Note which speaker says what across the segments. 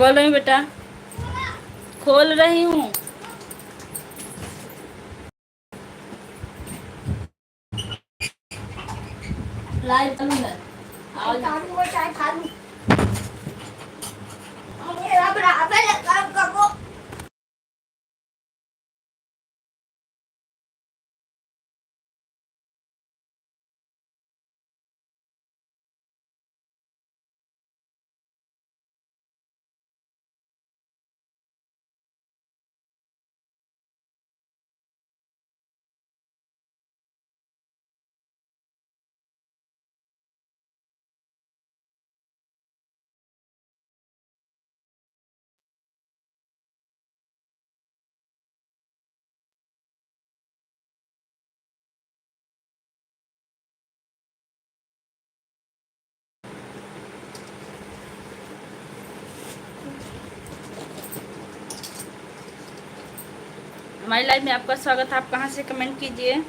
Speaker 1: खोल रही हूँ बेटा, खोल रही हूँ। लाइव चालू है। चाय खा लूं। हमारी लाइव में आपका स्वागत है। आप कहाँ से कमेंट कीजिए।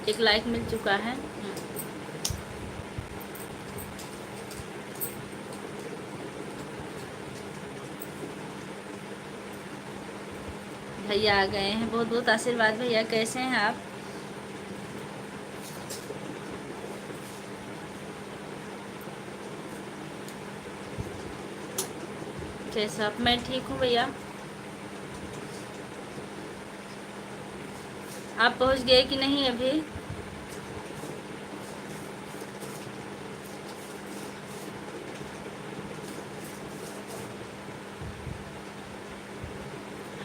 Speaker 1: एक लाइक मिल चुका है। भैया आ गए हैं, बहुत बहुत आशीर्वाद भैया। कैसे हैं आप? कैसा? मैं ठीक हूँ भैया। आप पहुँच गए कि नहीं अभी?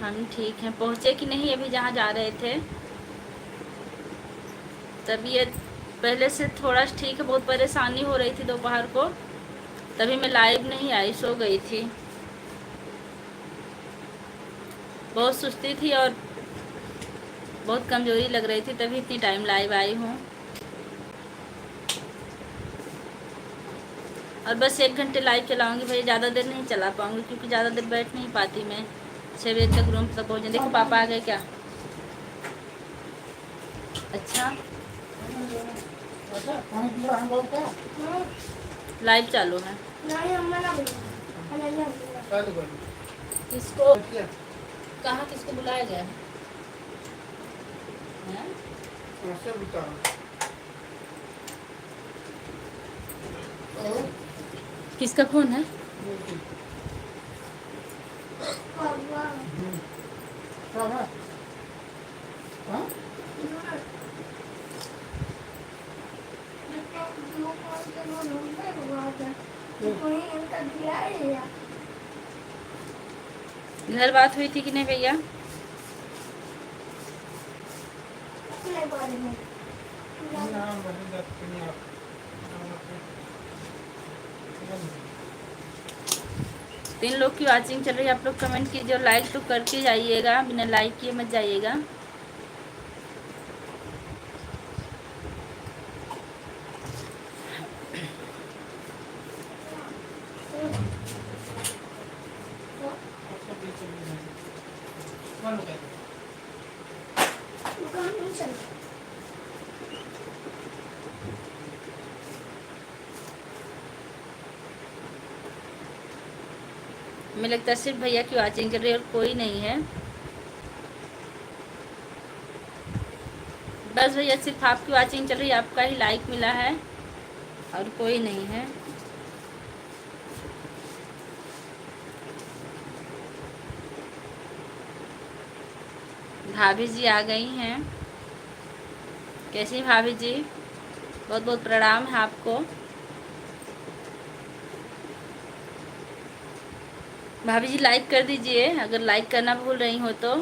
Speaker 1: हम ठीक हैं। पहुँचे कि नहीं अभी जहाँ जा रहे थे? तबीयत पहले से थोड़ा ठीक है। बहुत परेशानी हो रही थी दोपहर को, तभी मैं लाइव नहीं आई, सो गई थी। बहुत सुस्ती थी और बहुत कमज़ोरी लग रही थी, तभी इतनी टाइम लाइव आई हूँ। और बस 1 घंटे लाइव चलाऊंगी भैया, ज़्यादा देर नहीं चला पाऊंगी क्योंकि ज़्यादा देर बैठ नहीं पाती मैं। 6 बजे तक रूम तक पहुँच। देखो पापा आ गए क्या? अच्छा, लाइव चालू है। किसको कहाँ, किसको बुलाया गया है? किसका फोन है? घर बात हुई थी कि नहीं भैया? तीन लोग की वॉचिंग चल रही है। आप लोग कमेंट कीजिए और लाइक तो करके जाइएगा, बिना लाइक किए मत जाइएगा। मुझे लगता है सिर्फ भैया की वॉचिंग चल रही है और कोई नहीं है। बस भैया सिर्फ आपकी वॉचिंग चल रही है, आपका ही लाइक मिला है और कोई नहीं है। भाभी जी आ गई हैं। कैसी भाभी जी? बहुत बहुत प्रणाम है आपको। भाभी जी लाइक कर दीजिए अगर लाइक करना भूल रही हो तो।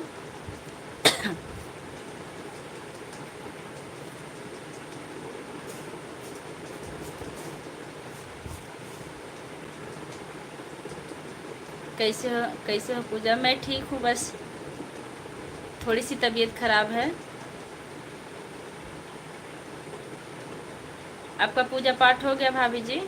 Speaker 1: कैसे हो पूजा? मैं ठीक हूँ, बस थोड़ी सी तबीयत खराब है। आपका पूजा पाठ हो गया भाभी जी?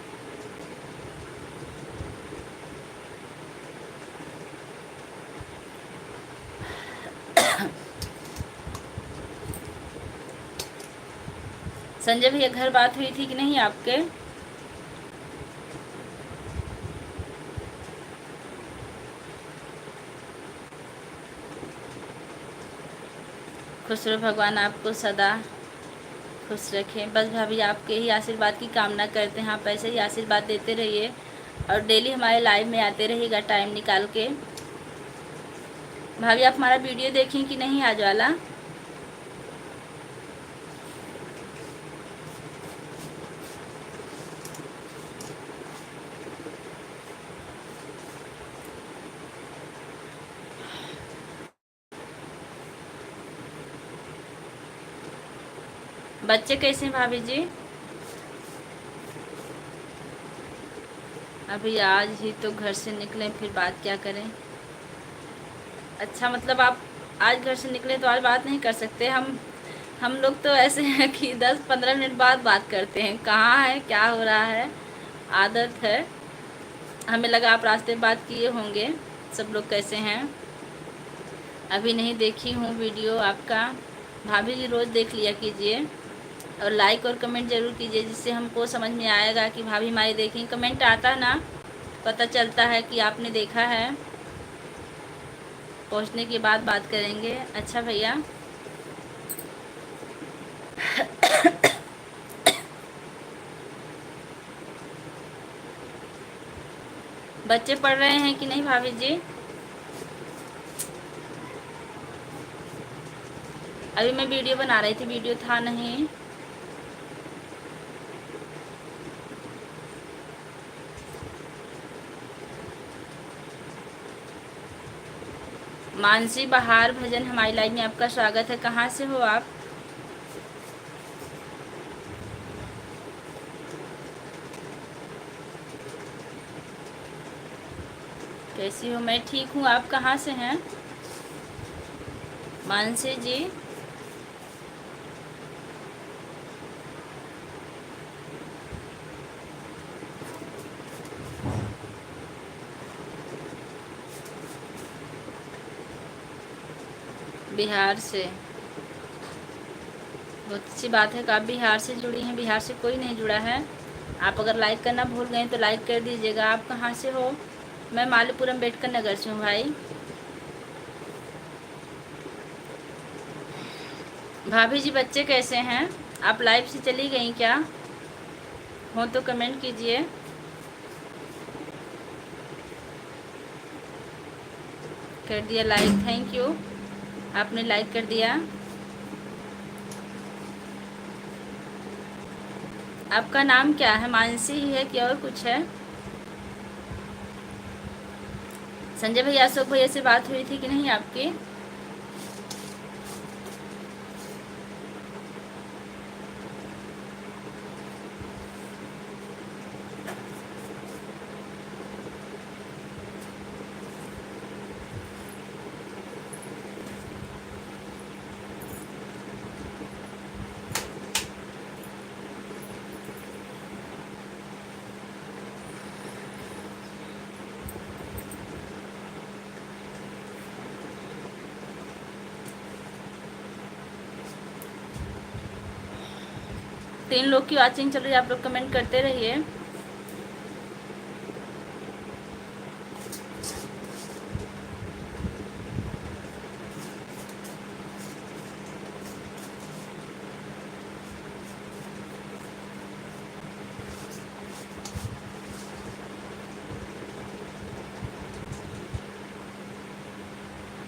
Speaker 1: संजय भैया घर बात हुई थी कि नहीं आपके? खुश रहो, भगवान आपको सदा खुश रखें। बस भाभी आपके ही आशीर्वाद की कामना करते हैं। आप ऐसे ही आशीर्वाद देते रहिए और डेली हमारे लाइव में आते रहिएगा टाइम निकाल के। भाभी आप हमारा वीडियो देखें कि नहीं आज वाला? बच्चे कैसे हैं भाभी जी? अभी आज ही तो घर से निकले, फिर बात क्या करें? अच्छा, मतलब आप आज घर से निकले तो आज बात नहीं कर सकते? हम लोग तो ऐसे हैं कि 10-15 मिनट बाद बात करते हैं। कहाँ है, क्या हो रहा है, आदत है। हमें लगा आप रास्ते में बात किए होंगे। सब लोग कैसे हैं? अभी नहीं देखी हूँ वीडियो आपका। भाभी जी रोज़ देख लिया कीजिए और लाइक और कमेंट ज़रूर कीजिए, जिससे हमको समझ में आएगा कि भाभी हमारी देखें। कमेंट आता ना, पता चलता है कि आपने देखा है। पहुंचने के बाद बात करेंगे। अच्छा भैया, बच्चे पढ़ रहे हैं कि नहीं भाभी जी? अभी मैं वीडियो बना रही थी, वीडियो था नहीं। मानसी बहार भजन हमारी लाइव में आपका स्वागत है। कहाँ से हो आप? कैसी हो? मैं ठीक हूँ। आप कहाँ से हैं मानसी जी? बिहार से। बहुत अच्छी बात है कि आप बिहार से जुड़ी हैं। बिहार से कोई नहीं जुड़ा है। आप अगर लाइक करना भूल गए तो लाइक कर दीजिएगा। आप कहाँ से हो? मैं मालूपुरम अम्बेडकर नगर से हूँ भाई। भाभी जी बच्चे कैसे हैं? आप लाइव से चली गई क्या? हो तो कमेंट कीजिए। कर दिया लाइक, थैंक यू, आपने लाइक कर दिया। आपका नाम क्या है? मानसी ही है कि और कुछ है? संजय भैया, अशोक भैया से बात हुई थी कि नहीं आपकी? 3 लोग की वॉचिंग चल रही है, आप लोग कमेंट करते रहिए।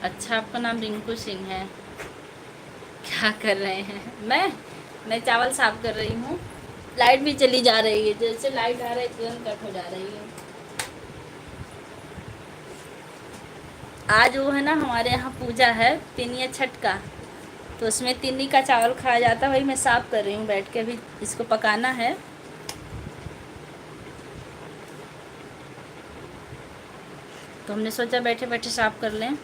Speaker 1: अच्छा, आपका नाम रिंकू सिंह है। क्या कर रहे हैं? मैं चावल साफ कर रही हूँ। लाइट भी चली जा रही है, जैसे लाइट आ रहा है तुरंत कट हो जा रही है। आज वो है ना, हमारे यहाँ पूजा है तिनिया छठ का, तो उसमें तिन्नी का चावल खाया जाता है, वही मैं साफ कर रही हूँ बैठ के। अभी इसको पकाना है। तो हमने सोचा बैठे बैठे साफ कर लें।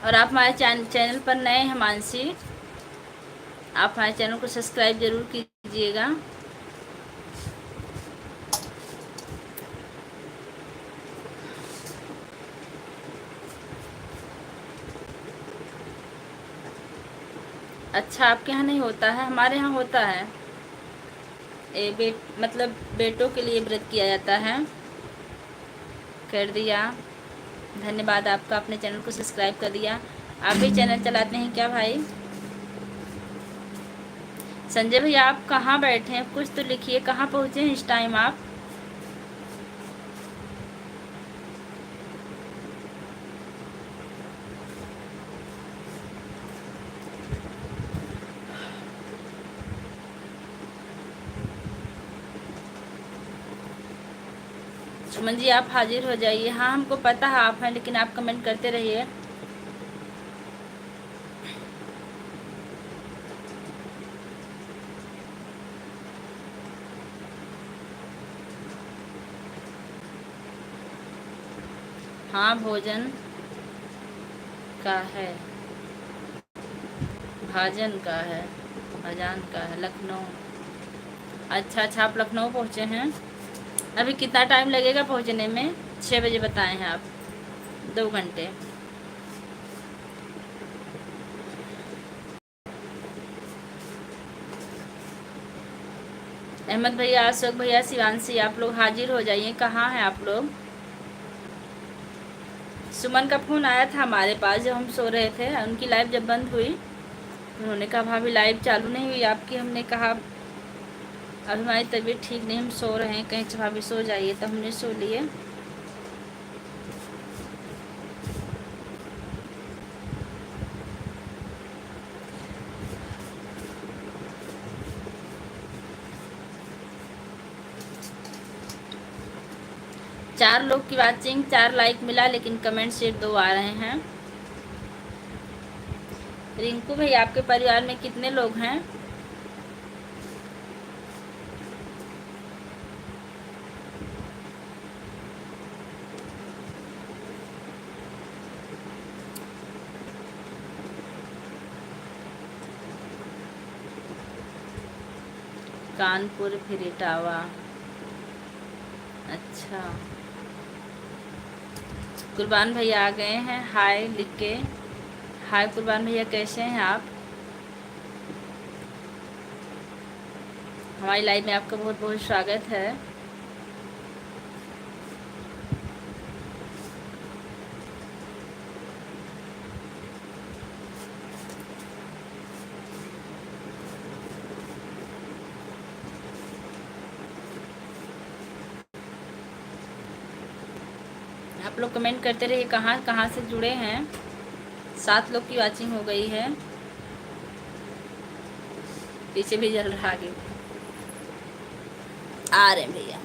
Speaker 1: और आप हमारे चैनल पर नए हैं मानसी, आप हमारे चैनल को सब्सक्राइब जरूर कीजिएगा। अच्छा, आपके यहाँ नहीं होता है? हमारे यहाँ होता है। मतलब बेटों के लिए व्रत किया जाता है। कर दिया, धन्यवाद आपका, अपने चैनल को सब्सक्राइब कर दिया। आप भी चैनल चलाते हैं क्या भाई? संजय भैया आप कहाँ बैठे हैं? कुछ तो लिखिए, कहाँ पहुँचे हैं इस टाइम आप? सुमन जी आप हाजिर हो जाइए। हाँ हमको पता है आप हैं, लेकिन आप कमेंट करते रहिए। हाँ भोजन का है, भाजन का है, भाजान का है, लखनऊ। अच्छा अच्छा, आप लखनऊ पहुँचे हैं। अभी कितना टाइम लगेगा पहुँचने में? 6 बजे बताए हैं आप, 2 घंटे। अहमद भैया, अशोक भैया, शिवांशी, आप लोग हाजिर हो जाइए। कहाँ हैं आप लोग? सुमन का फ़ोन आया था हमारे पास जब हम सो रहे थे। उनकी लाइव जब बंद हुई, उन्होंने कहा भाभी लाइव चालू नहीं हुई आपकी। हमने कहा अब हमारी तबीयत ठीक नहीं, हम सो रहे हैं, कहीं से भाभी सो जाइए, तो हमने सो लिए। चार लोग की वाचिंग, 4 लाइक मिला, लेकिन कमेंट सिर्फ 2 आ रहे हैं। रिंकू भाई आपके परिवार में कितने लोग हैं? कानपुर फिर इटावा। अच्छा, कुर्बान भैया आ गए हैं, हाय लिख के। हाय कुर्बान भैया, कैसे हैं आप? हमारी लाइव में आपका बहुत बहुत स्वागत है। आप लोग कमेंट करते रहिए, कहाँ कहाँ से जुड़े हैं। 7 लोग की वाचिंग हो गई है। पीछे भी जल रहा, आगे आ रहे हैं भैया।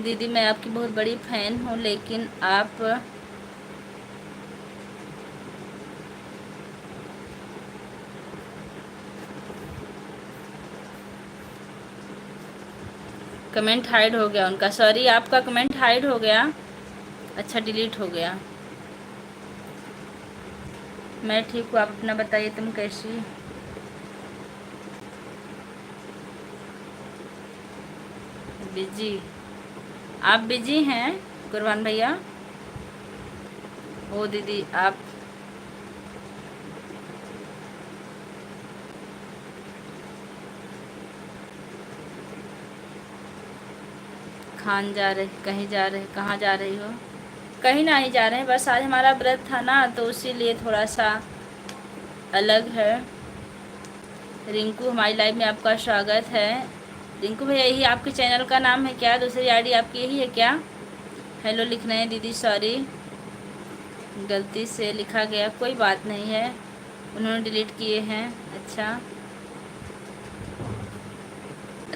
Speaker 1: दीदी मैं आपकी बहुत बड़ी फ़ैन हूँ, लेकिन आप कमेंट हाइड हो गया उनका। सॉरी, आपका कमेंट हाइड हो गया। अच्छा, डिलीट हो गया। मैं ठीक हूँ, आप अपना बताइए, तुम कैसी? बिजी? आप बिजी हैं कुरबान भैया? ओ दीदी आप खान जा रहे, कहीं जा रहे, कहाँ जा रही हो? कहीं नहीं जा रहे हैं, बस आज हमारा व्रत था ना तो इसीलिए थोड़ा सा अलग है। रिंकू हमारी लाइफ में आपका स्वागत है। रिंकू भैया यही आपके चैनल का नाम है क्या? दूसरी आईडी आपकी यही है क्या? हेलो लिख रहे हैं दीदी, सॉरी गलती से लिखा गया, कोई बात नहीं है, उन्होंने डिलीट किए हैं। अच्छा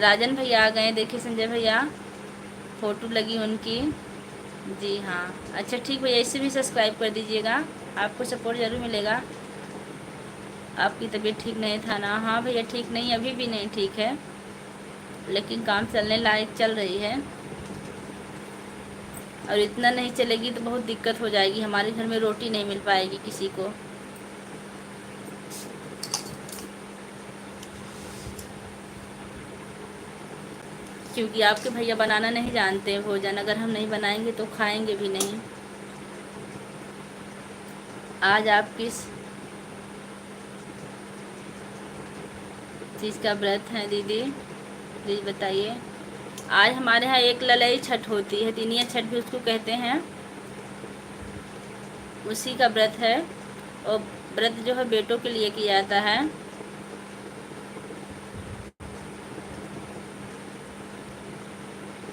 Speaker 1: राजन भैया आ गए, देखिए संजय भैया फ़ोटो लगी उनकी। जी हाँ, अच्छा ठीक भैया, इसे भी सब्सक्राइब कर दीजिएगा, आपको सपोर्ट ज़रूर मिलेगा। आपकी तबीयत ठीक नहीं था ना? हाँ भैया ठीक नहीं, अभी भी नहीं ठीक है, लेकिन काम चलने लायक चल रही है। और इतना नहीं चलेगी तो बहुत दिक्कत हो जाएगी, हमारे घर में रोटी नहीं मिल पाएगी किसी को। क्योंकि आपके भैया बनाना नहीं जानते हैं भोजन, अगर हम नहीं बनाएंगे तो खाएंगे भी नहीं। आज आप किस चीज़ का व्रत है दीदी, प्लीज़ बताइए। आज हमारे यहाँ एक ललई छठ होती है, तीनिया छठ भी उसको कहते हैं, उसी का व्रत है। और व्रत जो है बेटों के लिए किया जाता है।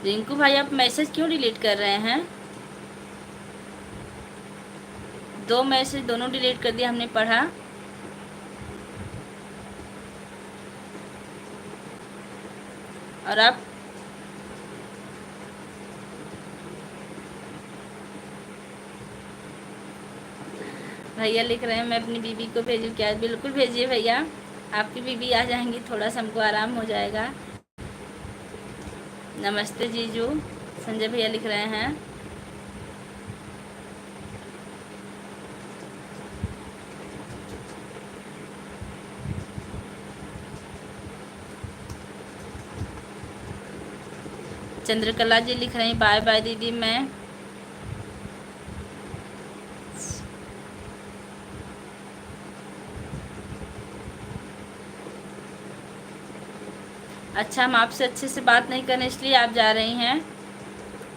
Speaker 1: रिंकू भाई आप मैसेज क्यों डिलीट कर रहे हैं? 2 मैसेज दोनों डिलीट कर दिया, हमने पढ़ा। और आप भैया लिख रहे हैं मैं अपनी बीबी को भेजूँ क्या? बिल्कुल भेजिए भैया, आपकी बीबी आ जाएंगी, थोड़ा सा हमको आराम हो जाएगा। नमस्ते जीजू, संजय भैया लिख रहे हैं। चंद्रकला जी लिख रही बाय बाय दीदी। मैं अच्छा, हम आपसे अच्छे से बात नहीं करें इसलिए आप जा रही हैं?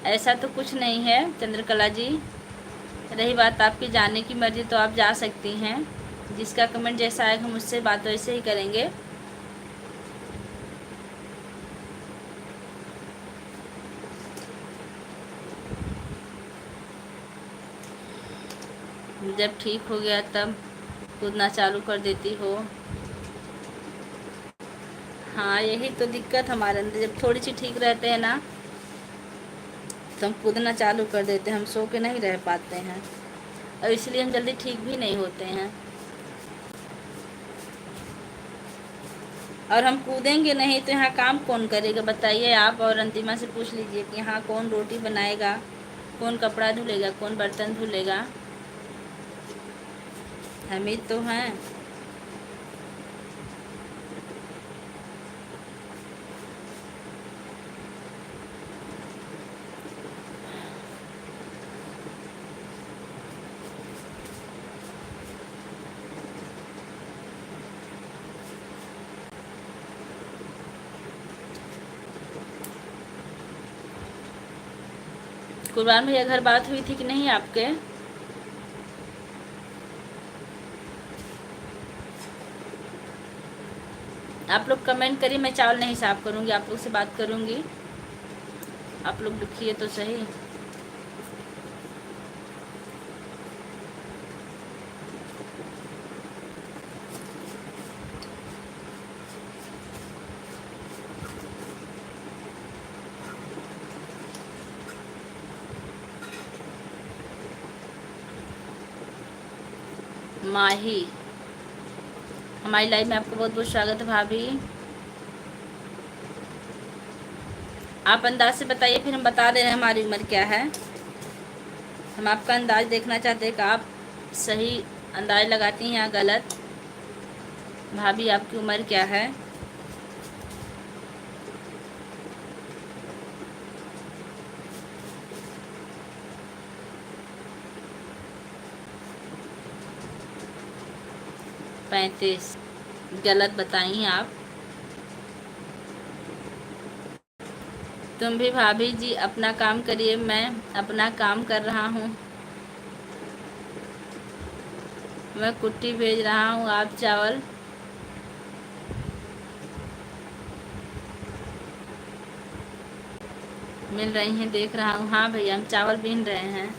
Speaker 1: ऐसा तो कुछ नहीं है चंद्रकला जी। रही बात आपकी जाने की मर्ज़ी तो आप जा सकती हैं, जिसका कमेंट जैसा आएगा हम उससे बात वैसे ही करेंगे। जब ठीक हो गया तब कूदना चालू कर देती हो। हाँ यही तो दिक्कत हमारे अंदर, जब थोड़ी सी ठीक रहते हैं ना तो हम कूदना चालू कर देते हैं, हम सो के नहीं रह पाते हैं, और इसलिए हम जल्दी ठीक भी नहीं होते हैं। और हम कूदेंगे नहीं तो यहाँ काम कौन करेगा बताइए आप? और अंतिमा से पूछ लीजिए कि यहाँ कौन रोटी बनाएगा, कौन कपड़ा धुलेगा, कौन बर्तन धुलेगा? हम ही तो हैं। कुर्बान भैया घर बात हुई थी कि नहीं आपके? आप लोग कमेंट करिए, मैं चावल नहीं साफ़ करूँगी, आप लोग से बात करूँगी। आप लोग लिखिए तो सही। माही हमारी लाइफ में आपका बहुत बहुत स्वागत है भाभी। आप अंदाज से बताइए, फिर हम बता दे रहे हैं हमारी उम्र क्या है। हम आपका अंदाज देखना चाहते हैं कि आप सही अंदाज लगाती हैं यहाँ गलत। भाभी आपकी उम्र क्या है? पैंतीस। गलत बताई आप। तुम भी भाभी जी अपना काम करिए, मैं अपना काम कर रहा हूँ। मैं कुट्टी भेज रहा हूँ, आप चावल। मिल रही हैं, देख रहा हूँ। हाँ भैया हम चावल बीन रहे हैं।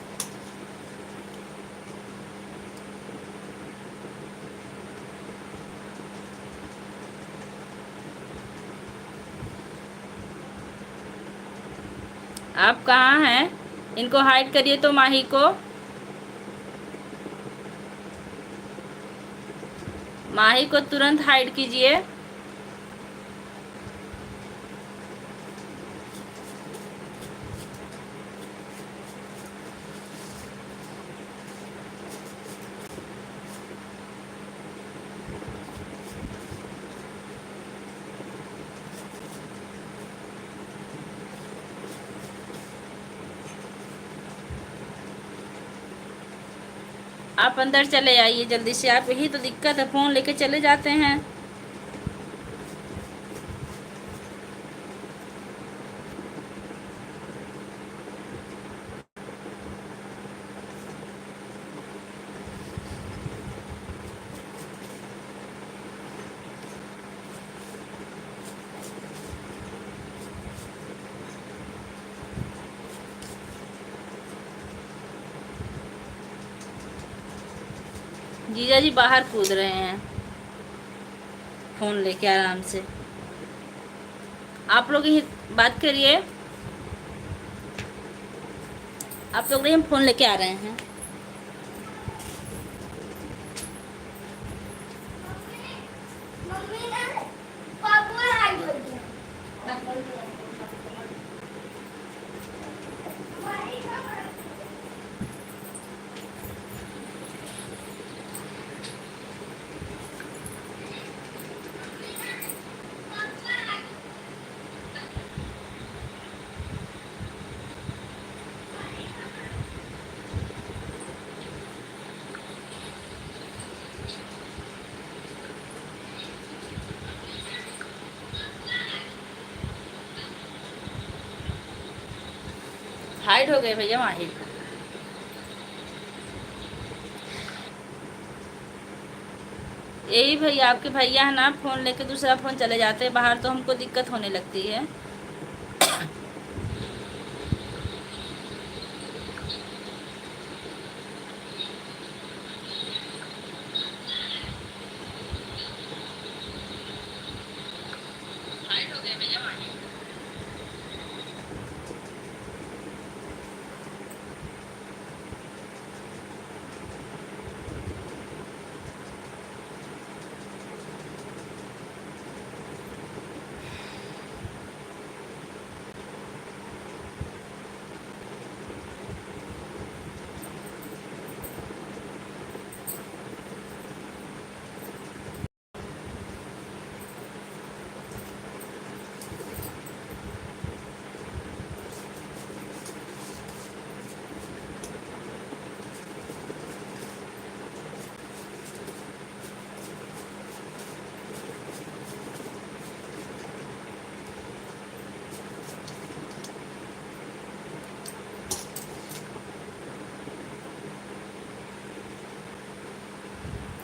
Speaker 1: आप कहाँ हैं? इनको हाइड करिए तो माही को। माही को तुरंत हाइड कीजिए। आप अंदर चले आइए जल्दी से। आप यही तो दिक्कत है, फ़ोन लेके चले जाते हैं। जीजा जी बाहर कूद रहे हैं फ़ोन लेके आराम से। आप लोग ही बात करिए। आप लोग हम फ़ोन लेके आ रहे हैं। हाइड हो गए भैया माहिर। यही भैया आपके भैया है ना, फ़ोन लेके दूसरा फ़ोन चले जाते हैं बाहर, तो हमको दिक्कत होने लगती है। हाइड हो गए भैया माहिर।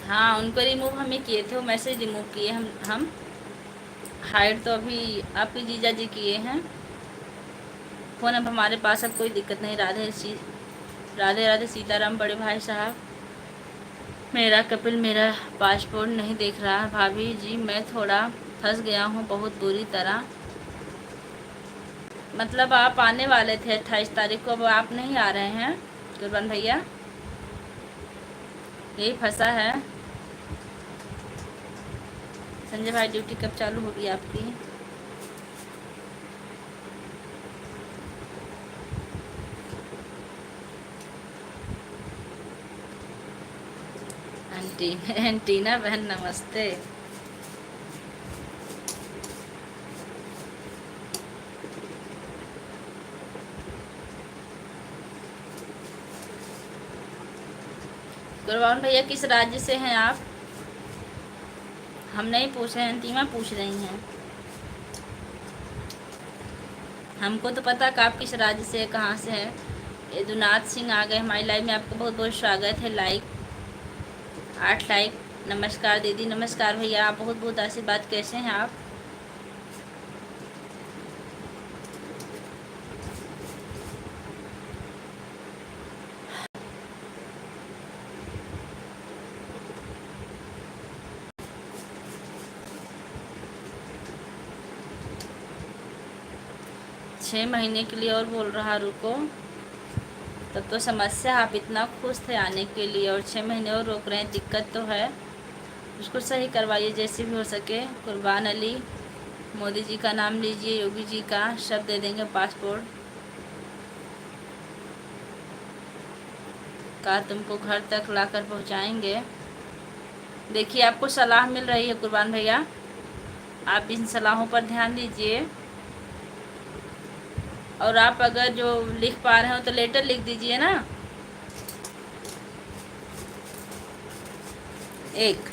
Speaker 1: हाँ उनको रिमूव हमें किए थे, वो मैसेज रिमूव किए हम। हाइड तो अभी आपके जीजा जी किए हैं। फ़ोन अब हमारे पास, अब कोई दिक्कत नहीं। राधे राधे सीताराम बड़े भाई साहब। मेरा कपिल मेरा पासपोर्ट नहीं देख रहा। भाभी जी मैं थोड़ा फंस गया हूँ बहुत बुरी तरह। मतलब आप आने वाले थे 28 तारीख को, अब आप नहीं आ रहे हैं कुर्बान भैया, यही फंसा है। संजय भाई ड्यूटी कब चालू होगी आपकी? एंटीना बहन नमस्ते। गुरबान भैया किस राज्य से हैं आप? हम नहीं पूछ रहे हैं, अंतिमा पूछ रही हैं। हमको तो पता कि आप किस राज्य से है, कहाँ से है। यदुनाथ सिंह आ गए हमारी लाइव में, आपका बहुत बहुत स्वागत है। Like 8 like. नमस्कार दीदी, नमस्कार भैया, आप बहुत बहुत आशीर्वाद। कैसे हैं आप? छः महीने के लिए और बोल रहा रुको, तब तो समस्या। आप इतना खुश थे आने के लिए और 6 महीने और रोक रहे हैं, दिक्कत तो है। उसको सही करवाइए जैसे भी हो सके। कुर्बान अली, मोदी जी का नाम लीजिए, योगी जी का, सब दे देंगे पासपोर्ट का, तुमको घर तक लाकर पहुंचाएंगे। देखिए आपको सलाह मिल रही है कुर्बान भैया, आप इन सलाहों पर ध्यान दीजिए। और आप अगर जो लिख पा रहे हो तो लेटर लिख दीजिए ना। एक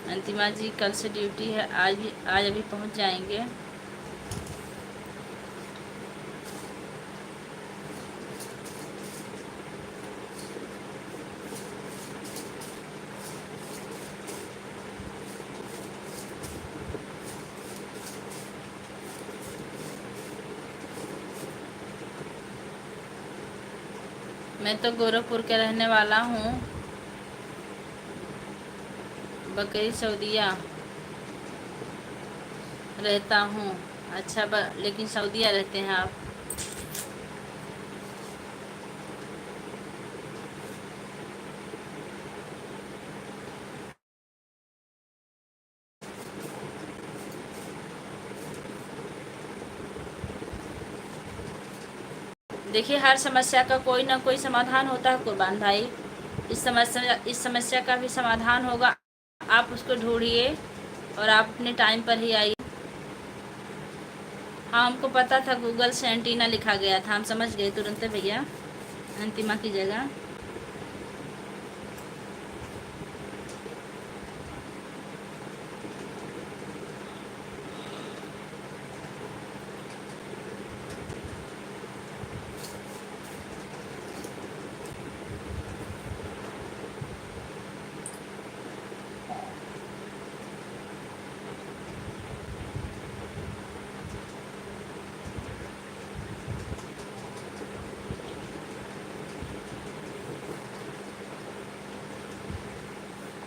Speaker 1: अंतिमा जी कल से ड्यूटी है, आज अभी पहुंच जाएंगे। मैं तो गोरखपुर के रहने वाला हूँ, बकरी सऊदीया रहता हूँ। अच्छा लेकिन सऊदीया रहते हैं आप? देखिए हर समस्या का कोई ना कोई समाधान होता है कुर्बान भाई। इस समस्या का भी समाधान होगा, आप उसको ढूंढिए और आप अपने टाइम पर ही आइए। हाँ हमको पता था, गूगल से एंटीना लिखा गया था, हम समझ गए तुरंत भैया, अंतिमा की जगह।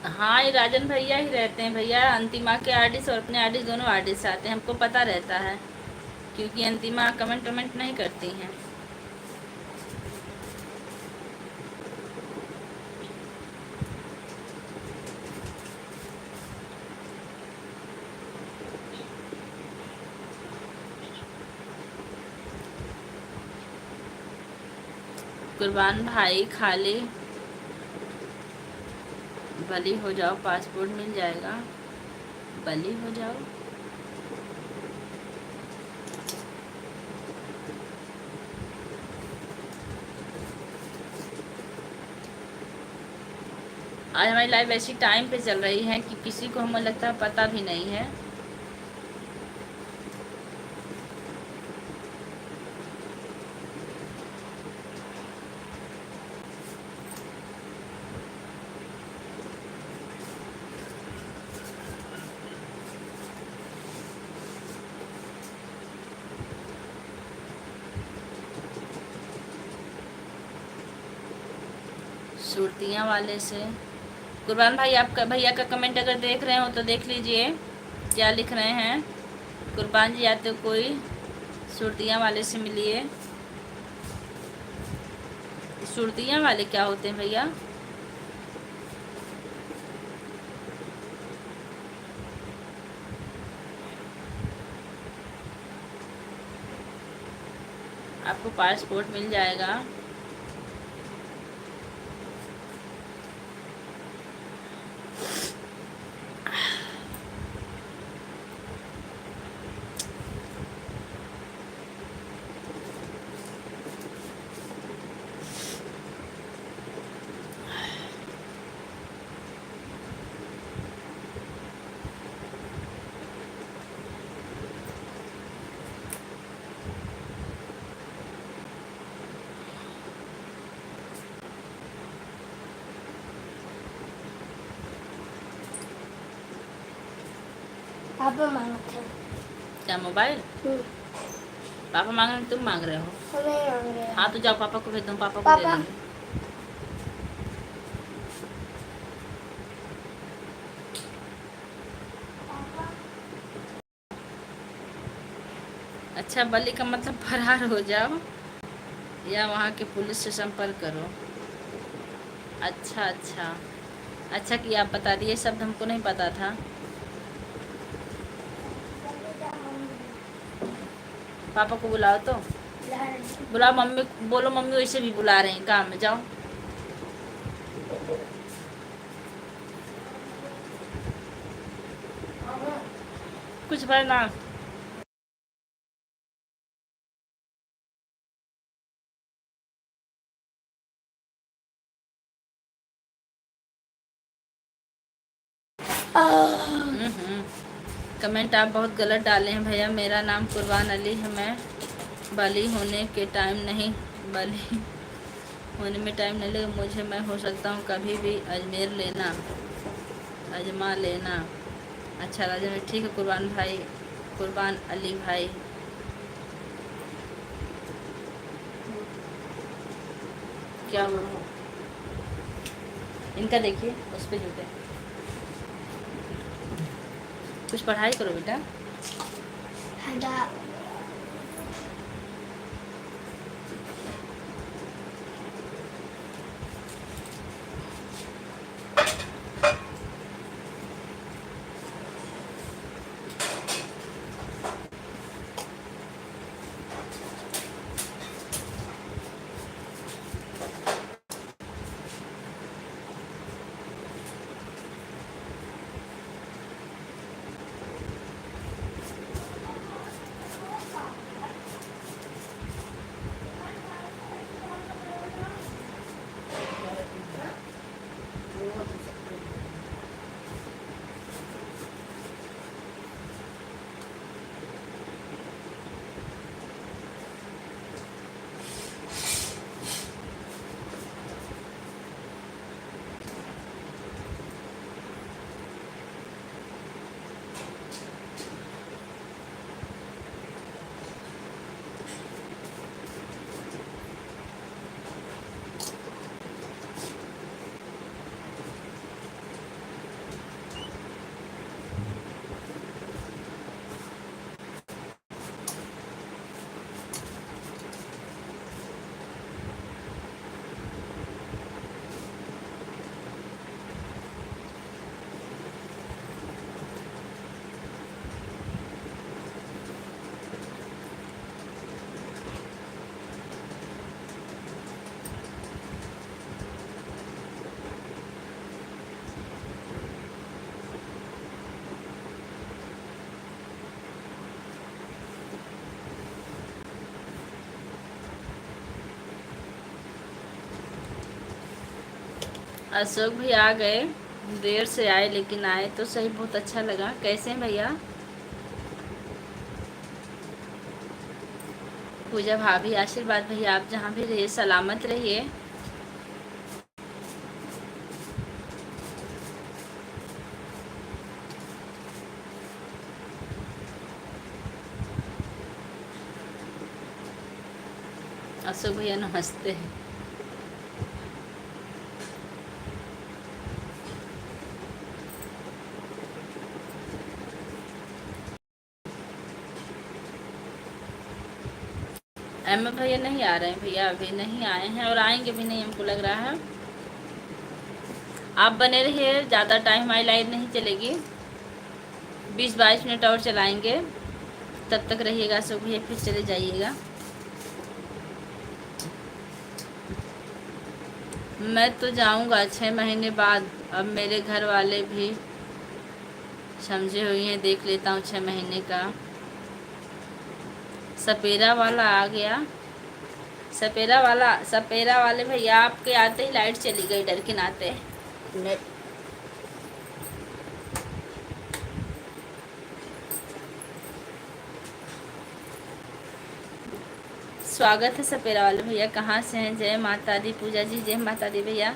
Speaker 1: हाँ ये राजन भैया ही रहते हैं भैया, अंतिमा के आर्टिस्ट और अपने आर्टिस्ट दोनों आर्टिस्ट आते हैं, हमको पता रहता है क्योंकि अंतिमा कमेंट वमेंट नहीं करती हैं। कुर्बान भाई खाली बली हो जाओ, पासपोर्ट मिल जाएगा। बली हो जाओ, आज हमारी लाइव ऐसी टाइम पे चल रही है कि किसी को हमें लगता है पता भी नहीं है। सुरतियाँ वाले से कुर्बान भाई, आपका भैया का कमेंट अगर देख रहे हो तो देख लीजिए क्या लिख रहे हैं। कुर्बान जी आते कोई सुरतियाँ वाले से मिलिए। सुरतियाँ वाले क्या होते हैं भैया? आपको पासपोर्ट मिल जाएगा।
Speaker 2: पापा मांगते हैं।
Speaker 1: क्या मोबाइल? पापा मांग रहे हैं, तुम मांग रहे हो?
Speaker 2: हम नहीं मांग रहे हैं।
Speaker 1: हाँ तो जाओ पापा को भेज दो, पापा को दे
Speaker 2: पापा।
Speaker 1: देंगे। अच्छा, बलि का मतलब फरार हो जाओ या वहाँ के पुलिस से संपर्क करो। अच्छा अच्छा, अच्छा कि आप बता दिए, शब्द हमको नहीं पता था। पापा को बुलाओ तो बुलाओ, मम्मी बोलो, मम्मी वैसे भी बुला रहे हैं काम में, जाओ। कुछ भरना। कमेंट आप बहुत गलत डाले हैं भैया। मेरा नाम कुर्बान अली है। मैं बली होने के टाइम नहीं, बली होने में टाइम नहीं लगे मुझे। मैं हो सकता हूँ कभी भी अजमेर लेना, अजमा लेना। अच्छा राजा में ठीक है कुर्बान भाई, कुर्बान अली भाई। क्या हुआ? इनका देखिए उस पर जूते। कुछ पढ़ाई करो बेटा।
Speaker 2: हटा।
Speaker 1: अशोक भी आ गए, देर से आए लेकिन आए तो सही, बहुत अच्छा लगा। कैसे हैं भैया? पूजा भाभी, आशीर्वाद भैया, आप जहाँ भी रहिए सलामत रहिए। अशोक भैया नमस्ते। एम भैया नहीं आ रहे हैं भैया, अभी नहीं आए हैं और आएंगे भी नहीं हमको लग रहा है। आप बने रहिए, ज़्यादा टाइम हमारी लाइट नहीं चलेगी, 20-22 मिनट और चलाएंगे, तब तक रहिएगा। अशोक भैया फिर चले जाइएगा। मैं तो जाऊंगा 6 महीने बाद। अब मेरे घर वाले भी समझे हुए हैं, देख लेता हूँ 6 महीने का। सपेरा वाला आ गया। सपेरा वाले भैया आपके आते ही लाइट चली गई डर के नाते। नेट स्वागत है सपेरा वाले भैया, कहाँ से हैं? जय माता दी पूजा जी, जय माता दी भैया।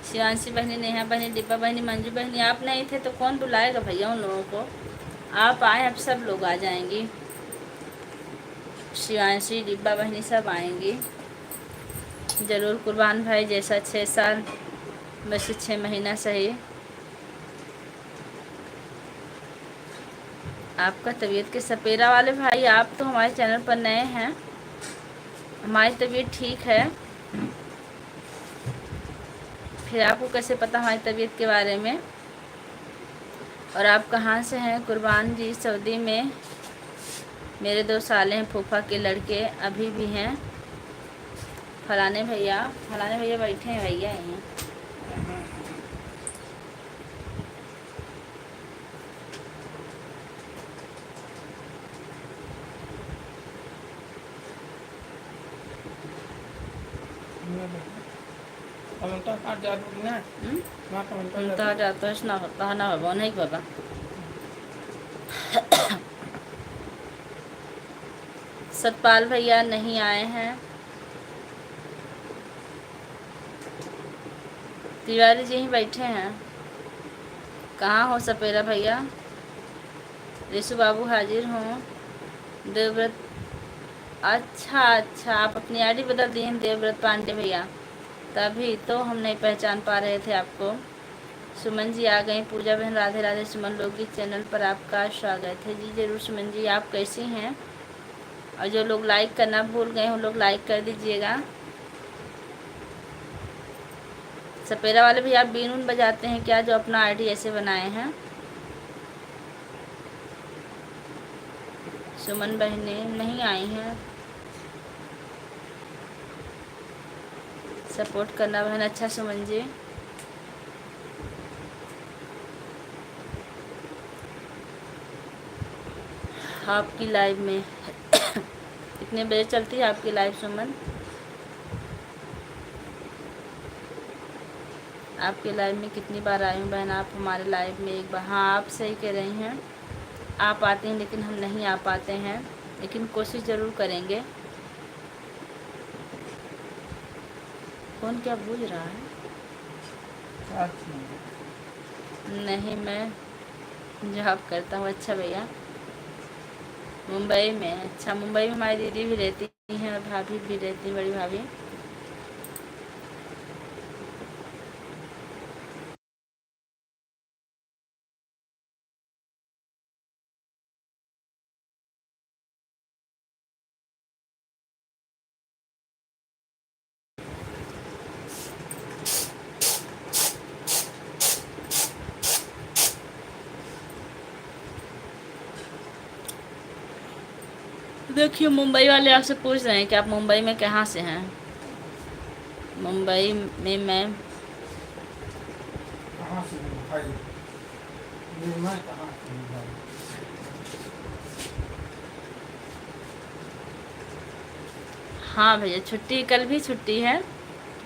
Speaker 1: शिवांशी बहनी, नेहा बहनी, डिब्बा बहनी, मंजू बहनी, आप नहीं थे तो कौन बुलाएगा भैया उन लोगों को। आप आए, अब सब लोग आ जाएंगी। शिवांशी, डिब्बा बहनी सब आएंगी ज़रूर। कुर्बान भाई जैसा 6 साल वैसे 6 महीना सही। आपका तबीयत के सपेरा वाले भाई, आप तो हमारे चैनल पर नए हैं। हमारी तबीयत ठीक है, फिर आपको कैसे पता हमारी तबीयत के बारे में। और आप कहाँ से हैं? कुर्बान जी सऊदी में। मेरे 2 साले हैं, फूफा के लड़के अभी भी हैं। फलाने भैया बैठे हैं भैया यहाँ। जाता है ना बाबा, नहीं बाबा। सतपाल भैया नहीं आए हैं। तिवारी जी ही बैठे हैं। कहाँ हो सपेरा भैया? ऋषु बाबू हाजिर हों। देवव्रत, अच्छा आप अपनी आईडी बदल दिए हैं देवव्रत पांडे भैया, तभी तो हम नहीं पहचान पा रहे थे आपको। सुमन जी आ गई। पूजा बहन, राधे राधे। सुमन लोकगीत चैनल पर आपका स्वागत है जी। जरूर सुमन जी, आप कैसी हैं? और जो लोग लाइक करना भूल गए उन लोग लाइक कर दीजिएगा। सपेरा वाले भी आप बीन उन बजाते हैं क्या, जो अपना आईडी ऐसे बनाए हैं? सुमन बहने नहीं आई हैं। सपोर्ट करना बहन। अच्छा सुमन जी, आपकी लाइव में कितने बजे चलती है आपकी लाइव सुमन? आपके लाइव में कितनी बार आई हूँ बहन आप हमारे लाइव में? एक बार। हाँ, आप सही कह रही हैं, आप आते हैं लेकिन हम नहीं आ पाते हैं, लेकिन कोशिश ज़रूर करेंगे। कौन क्या बूझ रहा है? नहीं, मैं जॉब करता हूँ। अच्छा भैया, मुंबई में। अच्छा, मुंबई में हमारी दीदी भी रहती हैं और भाभी भी रहती हैं, बड़ी भाभी। देखिए, मुंबई वाले आपसे पूछ रहे हैं कि आप मुंबई में कहाँ से हैं। मुंबई में मैं
Speaker 3: कहाँ से हूँ भाई? मैं कहाँ से हूँ भाई?
Speaker 1: हाँ भैया, छुट्टी कल भी छुट्टी है,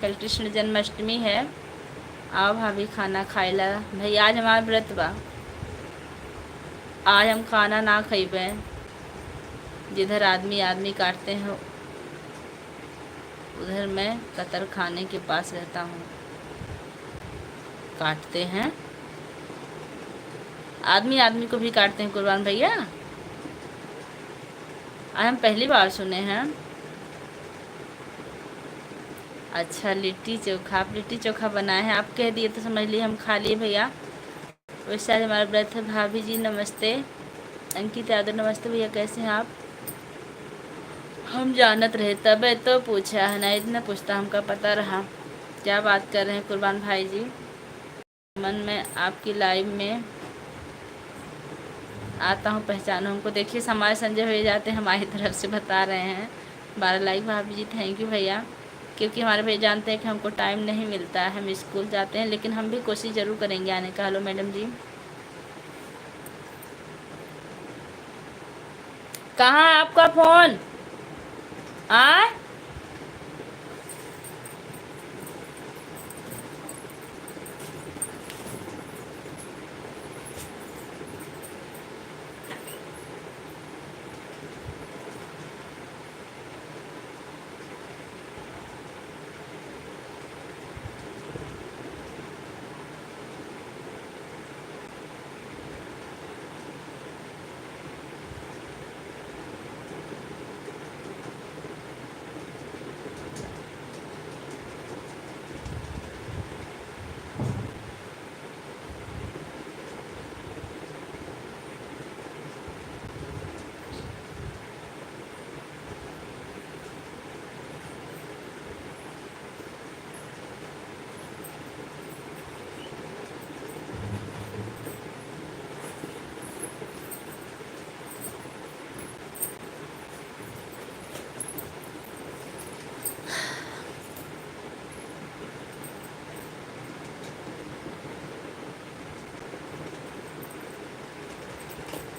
Speaker 1: कल कृष्ण जन्माष्टमी है। आओ भाभी खाना खाइला। भैया आज हमारा व्रत बा, आज हम खाना ना खइबे। जिधर आदमी काटते हैं उधर मैं कतर खाने के पास रहता हूँ। काटते हैं, आदमी को भी काटते हैं कुर्बान भैया। आज हम पहली बार सुने हैं। अच्छा, लिट्टी चोखा, आप लिट्टी चोखा बनाए हैं, आप कह दिए तो समझ लिए हम खा लिए भैया। वैसे आज हमारा व्रत है। भाभी जी नमस्ते। अंकित यादव नमस्ते भैया, कैसे हैं आप? हम जानत रहे तबे तो पूछा है, नहीं इतना पूछता हमका पता रहा। क्या बात कर रहे हैं कुर्बान भाई जी? मन में आपकी लाइव में आता हूँ, पहचानो हमको। देखिए हमारे संजय हो जाते हैं, हमारी तरफ से बता रहे हैं। 12 लाइक भाभी जी, थैंक यू भैया। क्योंकि हमारे भैया जानते हैं कि हमको टाइम नहीं मिलता है, हम स्कूल जाते हैं, लेकिन हम भी कोशिश ज़रूर करेंगे आने का। हेलो मैडम जी, कहाँ है आपका फ़ोन? आ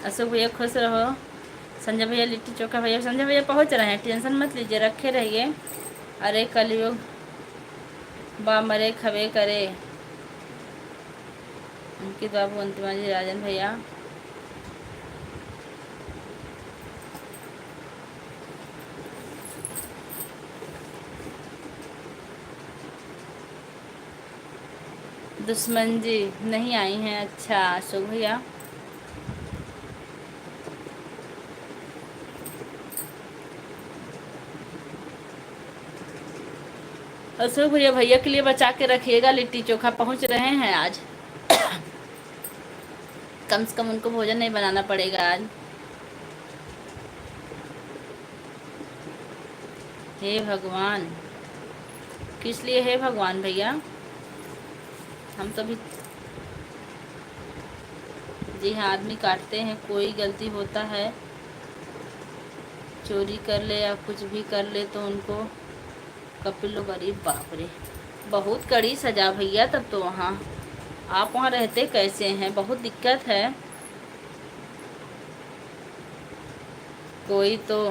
Speaker 1: अशोक भैया खुश रहो। संजय भैया लिट्टी चोखा भैया, संजय भैया पहुंच रहे हैं, टेंशन मत लीजिए, रखे रहिए। अरे कलयुग बा मरे खबे करे। अंकित बाबू, अंतिमा जी, राजन भैया, दुश्मन जी नहीं आई हैं। अच्छा अशोक भैया, अशोक भैया भैया के लिए बचा के रखिएगा, लिट्टी चोखा पहुंच रहे हैं आज। कम से कम उनको भोजन नहीं बनाना पड़ेगा आज। हे भगवान, किस लिए हे भगवान भैया? हम तो भी जी हाँ, आदमी काटते हैं, कोई गलती होता है, चोरी कर ले या कुछ भी कर ले तो उनको कपिल लोग, गरीब, बाप रे, बहुत कड़ी सजा भैया। तब तो वहाँ आप वहाँ रहते कैसे हैं? बहुत दिक्कत है। कोई तो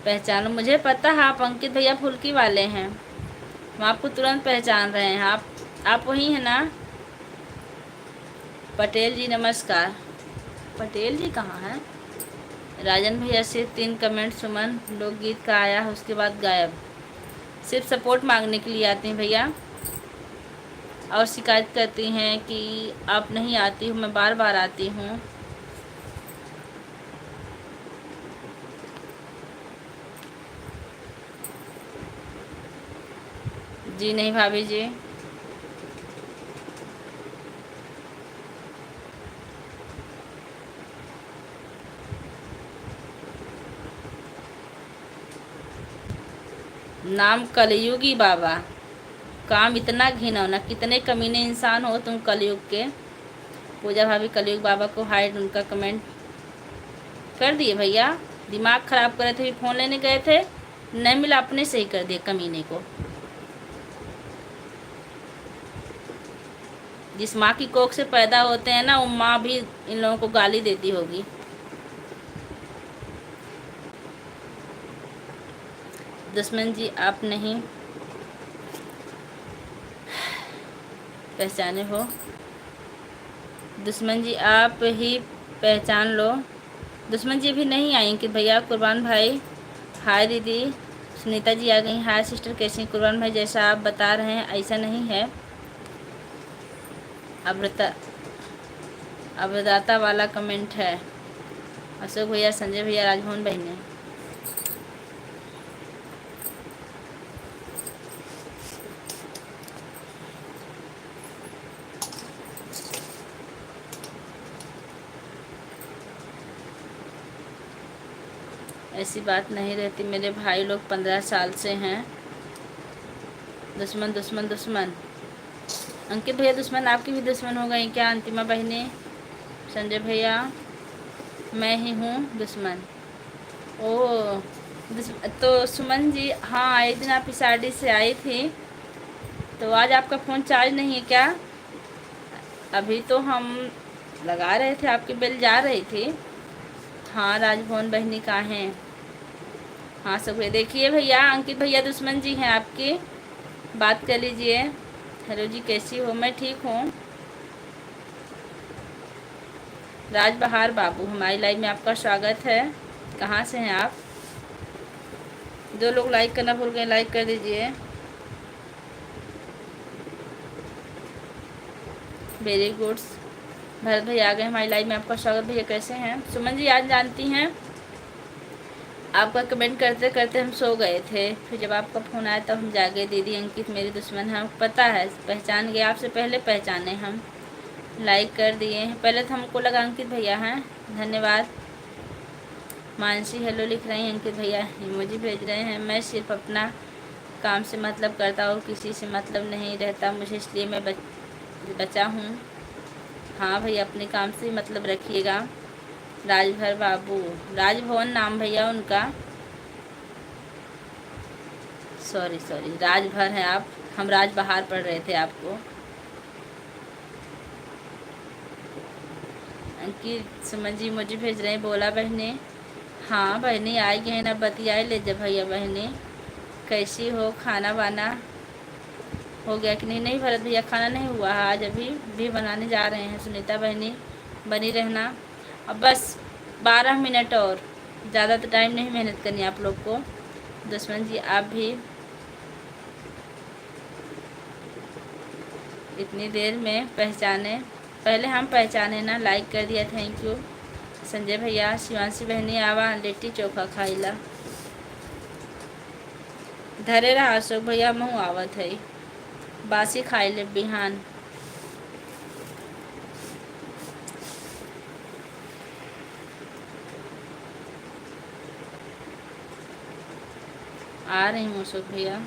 Speaker 1: पहचानो, मुझे पता है आप अंकित भैया फुल्की वाले हैं, हम आपको तुरंत पहचान रहे हैं। आप वही हैं ना? पटेल जी नमस्कार। पटेल जी कहाँ हैं? राजन भैया से 3 कमेंट सुमन लोकगीत का आया है, उसके बाद गायब। सिर्फ सपोर्ट मांगने के लिए आती हैं भैया, और शिकायत करती हैं कि आप नहीं आती हूँ, मैं बार बार आती हूँ। जी नहीं भाभी जी, नाम कलयुगी बाबा, काम इतना घिनौना, कितने कमीने इंसान हो तुम कलयुग के। पूजा भाभी कलयुग बाबा को हाइड, उनका कमेंट कर दिए भैया। दिमाग ख़राब करे थे, फ़ोन लेने गए थे, नहीं मिला, अपने से ही कर दिए कमीने को। जिस माँ की कोख से पैदा होते हैं ना, वो माँ भी इन लोगों को गाली देती होगी। दुश्मन जी आप नहीं पहचाने हो, दुश्मन जी आप ही पहचान लो। दुश्मन जी भी नहीं आई कि भैया। कुर्बान भाई हाय दीदी, सुनीता जी आ गई, हाय सिस्टर कैसी? कुर्बान भाई जैसा आप बता रहे हैं ऐसा नहीं है, अब्रदाता वाला कमेंट है। अशोक भैया, संजय भैया, राजभवन बहने, ऐसी बात नहीं रहती, मेरे भाई लोग 15 साल से हैं। दुश्मन दुश्मन दुश्मन, अंकित भैया दुश्मन आपकी भी दुश्मन हो गई क्या? अंतिमा बहने, संजय भैया, मैं ही हूँ दुश्मन। ओह तो सुमन जी, हाँ एक दिन आप पिसाडी से आई थी, तो आज आपका फ़ोन चार्ज नहीं है क्या? अभी तो हम लगा रहे थे, आपकी बिल जा रही थी। हाँ राजभवन बहनी का है। हाँ सब देखिए भैया, अंकित भैया दुश्मन जी हैं आपके, बात कर लीजिए। हेलो जी, कैसी हो? मैं ठीक हूँ। राज बहार बाबू, हमारी लाइव में आपका स्वागत है। कहाँ से हैं आप? जो लोग लाइक करना भूल गए, लाइक कर दीजिए। Very goods. भरत भैया आ गए हमारी लाइव में, आपका स्वागत। भैया कैसे हैं? सुमन जी, आज जानती हैं आपका कमेंट करते करते हम सो गए थे, फिर जब आपका फ़ोन आया तब हम जागे। दीदी अंकित मेरी दुश्मन है, हमको पता है, पहचान गए, आपसे पहले पहचाने हम। लाइक कर दिए हैं, पहले तो हमको लगा अंकित भैया हैं। धन्यवाद। मानसी हेलो लिख रही हैं, अंकित भैया इमोजी भेज रहे हैं। मैं सिर्फ अपना काम से मतलब करता हूँ, किसी से मतलब नहीं रहता मुझे, इसलिए मैं बचा हूँ। हाँ भैया, अपने काम से मतलब रखिएगा। राजभर बाबू, राजभवन नाम भैया उनका। सॉरी सॉरी, राजभर हैं आप, हम राज बहार पढ़ रहे थे आपको। अंकित सुमन जी मुझे भेज रहे हैं, बोला बहने। हाँ बहनी आई गए ना, बतियाई ले जब भैया बहनी। कैसी हो? खाना वाना हो गया कि नहीं? नहीं भरत भैया, खाना नहीं हुआ है आज, अभी भी बनाने जा रहे हैं। सुनीता बहनी बनी रहना। अब बस 12 मिनट और, ज़्यादा तो टाइम नहीं मेहनत करनी आप लोग को। दुश्मन जी आप भी इतनी देर में पहचाने, पहले हम पहचाने ना। लाइक कर दिया, थैंक यू। संजय भैया, शिवांशी बहनी आवा लिट्टी चोखा खाइला। धरे रहा अशोक भैया, मुँह आवत है, बासी खाई ले बिहान। आ रही हूँ अशोक भैया।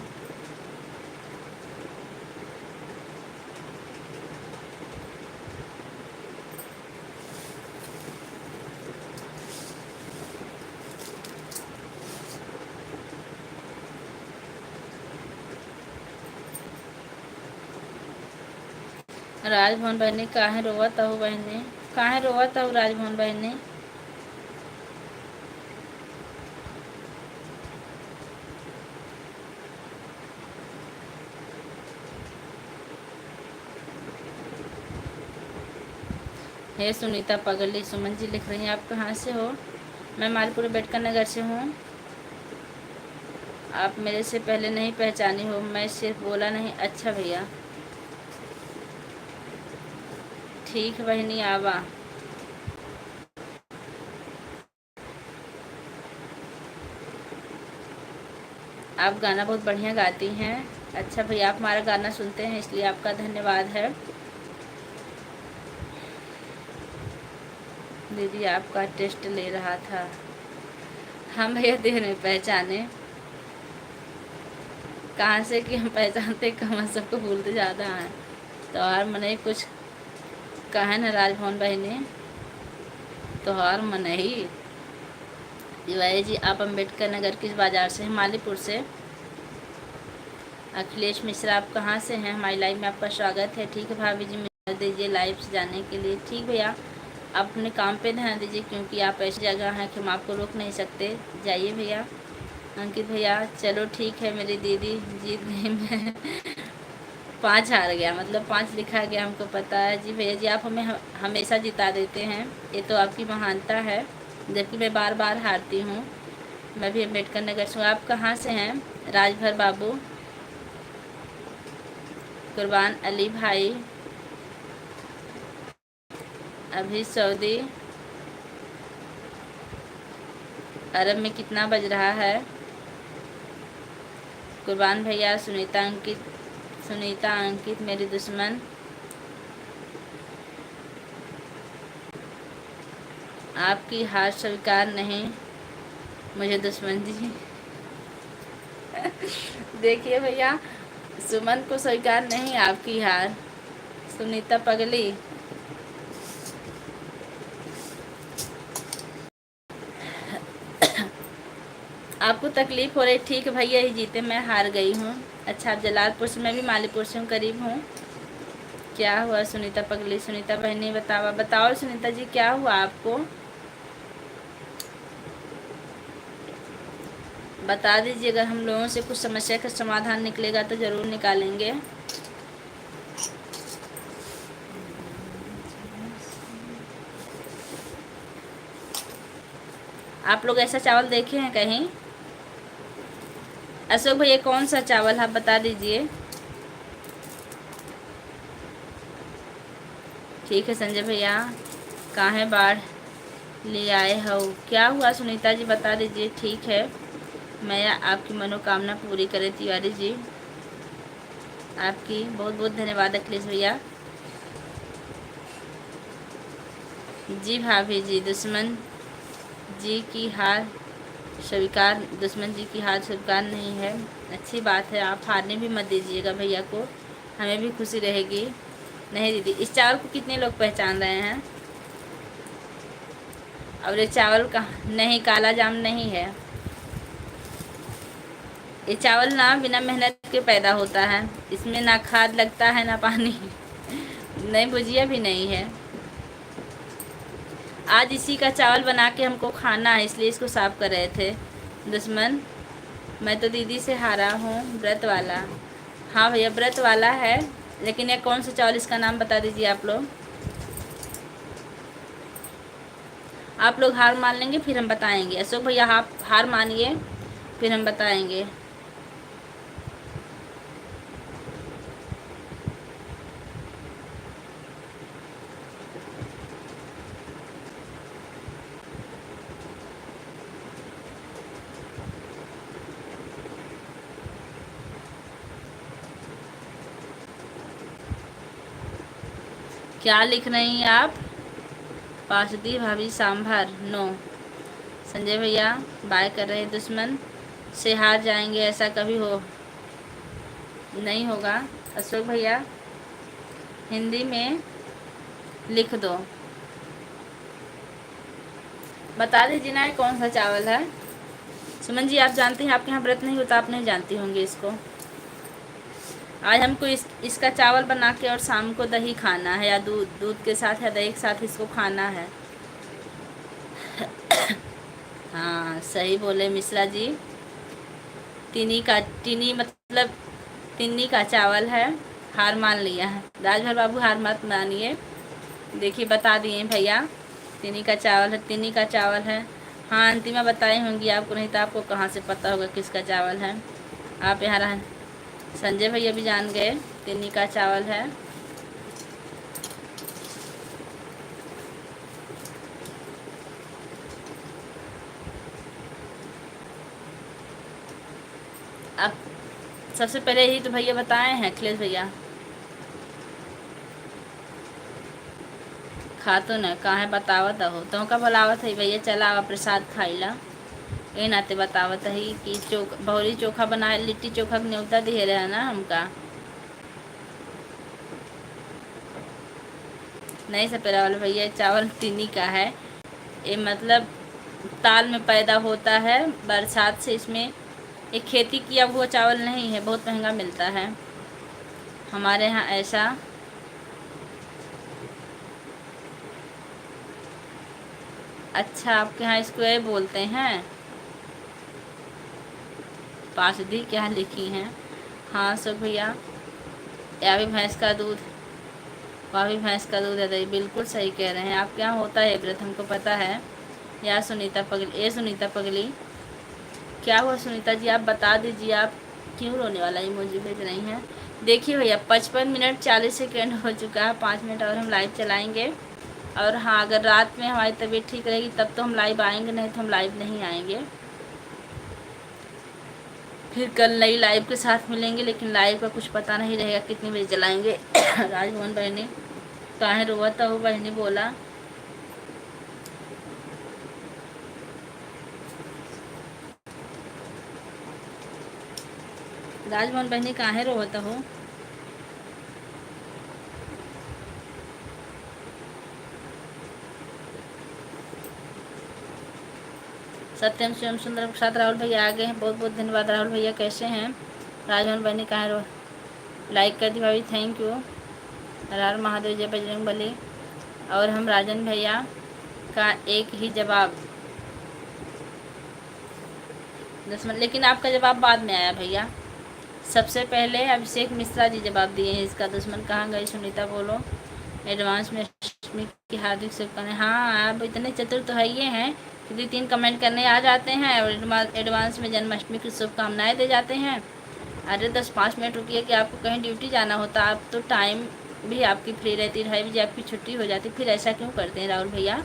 Speaker 1: राजभवन बहनी काहे रोवत हो? बहनी काहे रोवत हो? राजभवन बहनी हे सुनीता पगली, सुमन जी लिख रही हैं, आप कहाँ से हो? मैं मालपुर बेटकर नगर से हूँ। आप मेरे से पहले नहीं पहचानी हो, मैं सिर्फ बोला नहीं। अच्छा भैया, ठीक है बहनी आवा। आप गाना बहुत बढ़िया गाती हैं। अच्छा भैया, आप हमारा गाना सुनते हैं, इसलिए आपका धन्यवाद है। दीदी आपका टेस्ट ले रहा था। हम भैया देर में पहचाने, कहाँ से कि हम पहचानते कम, हम सबको भूलते ज़्यादा हैं। तो और मने कुछ कहे न राजभवन बहनी, तोहार मन ही दिवाई जी। आप अम्बेडकर नगर किस बाज़ार से हैं? मालीपुर से। अखिलेश मिश्रा, आप कहाँ से हैं? हमारी लाइव में आपका स्वागत है। ठीक है भाभी जी, मिल दीजिए लाइव से जाने के लिए। ठीक भैया, आप अपने काम पे ध्यान दीजिए, क्योंकि आप ऐसी जगह हैं कि हम आपको रोक नहीं सकते। जाइए भैया। अंकित भैया चलो ठीक है, मेरी दीदी जीत गई, मैं 5 हार गया, मतलब 5 लिखा गया, हमको पता है। जी भैया जी, आप हमें हमेशा जिता देते हैं, ये तो आपकी महानता है, जबकि मैं बार बार हारती हूँ। मैं भी अम्बेडकर नगर से हूँ। आप कहाँ से हैं? राजभर बाबू, कुर्बान अली भाई, अभी सऊदी अरब में कितना बज रहा है? कुर्बान भैया, सुनीता अंकित मेरी दुश्मन, आपकी हार स्वीकार नहीं मुझे दुश्मन जी। देखिए भैया, सुमन को स्वीकार नहीं आपकी हार। सुनीता पगली, आपको तकलीफ़ हो रही, ठीक है भैया ही जीते, मैं हार गई हूँ। अच्छा, आप जलालपुर से, मैं भी मालीपुर से हूँ, करीब हूँ। क्या हुआ सुनीता पगली? सुनीता बहनी बताओ सुनीता जी, क्या हुआ आपको? बता दीजिए, अगर हम लोगों से कुछ समस्या का समाधान निकलेगा तो ज़रूर निकालेंगे। आप लोग ऐसा चावल देखे हैं कहीं? अशोक भैया, कौन सा चावल आप बता दीजिए। ठीक है संजय भैया, कहाँ है बाढ़ ले आए हो? क्या हुआ सुनीता जी, बता दीजिए। ठीक है, मैं आपकी मनोकामना पूरी करे तिवारी जी। आपकी बहुत बहुत धन्यवाद अखिलेश भैया जी। भाभी जी, दुश्मन जी की हार स्वीकार, दुश्मन जी की हार स्वीकार नहीं है। अच्छी बात है, आप हारने भी मत दीजिएगा भैया को, हमें भी खुशी रहेगी। नहीं दीदी, इस चावल को कितने लोग पहचान रहे हैं? और ये चावल का नहीं, काला जाम नहीं है। ये चावल ना बिना मेहनत के पैदा होता है, इसमें ना खाद लगता है ना पानी नहीं, भुजिया भी नहीं है। आज इसी का चावल बना के हमको खाना है, इसलिए इसको साफ कर रहे थे। दुश्मन, मैं तो दीदी से हारा हूँ, व्रत वाला। हाँ भैया, व्रत वाला है, लेकिन ये कौन सा चावल, इसका नाम बता दीजिए आप लोग। आप लोग हार मान लेंगे फिर हम बताएंगे। अशोक भैया, आप हार मानिए फिर हम बताएंगे। क्या लिख रही हैं आप? पासदी भाभी सांभर नो। संजय भैया बाय कर रहे हैं। दुश्मन से हार जाएंगे, ऐसा कभी हो नहीं होगा। अशोक भैया हिंदी में लिख दो, बता दीजिए ना कौन सा चावल है। सुमन जी, आप जानती हैं, आपके यहाँ व्रत नहीं होता, आप नहीं जानती होंगी इसको। आज हमको इसका चावल बना के और शाम को दही खाना है, या दूध के साथ या दही के साथ इसको खाना है। हाँ सही बोले मिश्रा जी, टीनी मतलब तिन्नी का चावल है। हार मान लिया है राजभर बाबू, हार मत मानिए। देखिए बता दिए भैया, तिन्नी का चावल है, तिन्नी का चावल है। हाँ अंतिमा बताई होंगी आपको, नहीं तो आपको कहाँ से पता होगा किसका चावल है। आप यहाँ रह, संजय भैया भी जान गए, तिन्नी का चावल है। अब सबसे पहले ही तो भैया बताए हैं, अखिलेश भैया। खा तो न कहाँ बतावत हो, तो का बोलावत है भैया, चला आवा प्रसाद खाइला। ये नाते बतावत है कि बहुरी चोखा बनाए, लिट्टी चोखा के न्योता दिए रहे ना हमका। नहीं सपेरा वाला भैया, चावल तिन्नी का है। ये मतलब ताल में पैदा होता है, बरसात से। इसमें एक खेती किया हुआ चावल नहीं है, बहुत महंगा मिलता है हमारे यहाँ ऐसा। अच्छा, आपके यहाँ इसको ये बोलते हैं पासदी, क्या लिखी हैं? हाँ सब भैया, या भी भैंस का दूध, वह भी भैंस का दूध है दही, बिल्कुल सही कह रहे हैं। आपके यहाँ होता है व्रत, हमको पता है। या सुनीता पगली, ए सुनीता पगली, क्या हुआ सुनीता जी, आप बता दीजिए, आप क्यों रोने वाला इमोजी भेज रही हैं? देखिए भैया, 55 मिनट 40 सेकेंड हो चुका है, 5 मिनट और हम लाइव चलाएंगे। और हाँ, अगर रात में हमारी तबीयत ठीक रहेगी तब तो हम लाइव आएंगे, नहीं तो हम लाइव नहीं आएंगे। फिर कल नई लाइव के साथ मिलेंगे, लेकिन लाइव का कुछ पता नहीं रहेगा कितने बजे चलाएंगे। राजमोहन बहनी, काहे रोवता हो बहनी, बोला। राजमोहन बहनी काहे रोवता हो? सत्यम शिवम सुंदर प्रसाद राहुल भैया आ गए हैं, बहुत बहुत धन्यवाद राहुल भैया। कैसे हैं? राजमोहन भाई ने कहा लाइक कर दी भाभी, थैंक यू। हर हर महादेव, जय बजरंग बली। और हम राजन भैया का एक ही जवाब दुश्मन, लेकिन आपका जवाब बाद में आया भैया। सबसे पहले अभिषेक मिश्रा जी जवाब दिए हैं इसका। दुश्मन कहाँ गई सुनीता बोलो। एडवांस में अष्टमी की हार्दिक शुभकामनाएं। हाँ, आप इतने चतुर तो है ये हैं कि 3 कमेंट करने आ जाते हैं और एडवांस में जन्माष्टमी की शुभकामनाएं दे जाते हैं। अरे 10-5 मिनट रुकिए कि आपको कहीं ड्यूटी जाना होता, आप तो टाइम भी आपकी फ्री रहती, 2:30 बजे आपकी छुट्टी हो जाती, फिर ऐसा क्यों करते हैं राहुल भैया?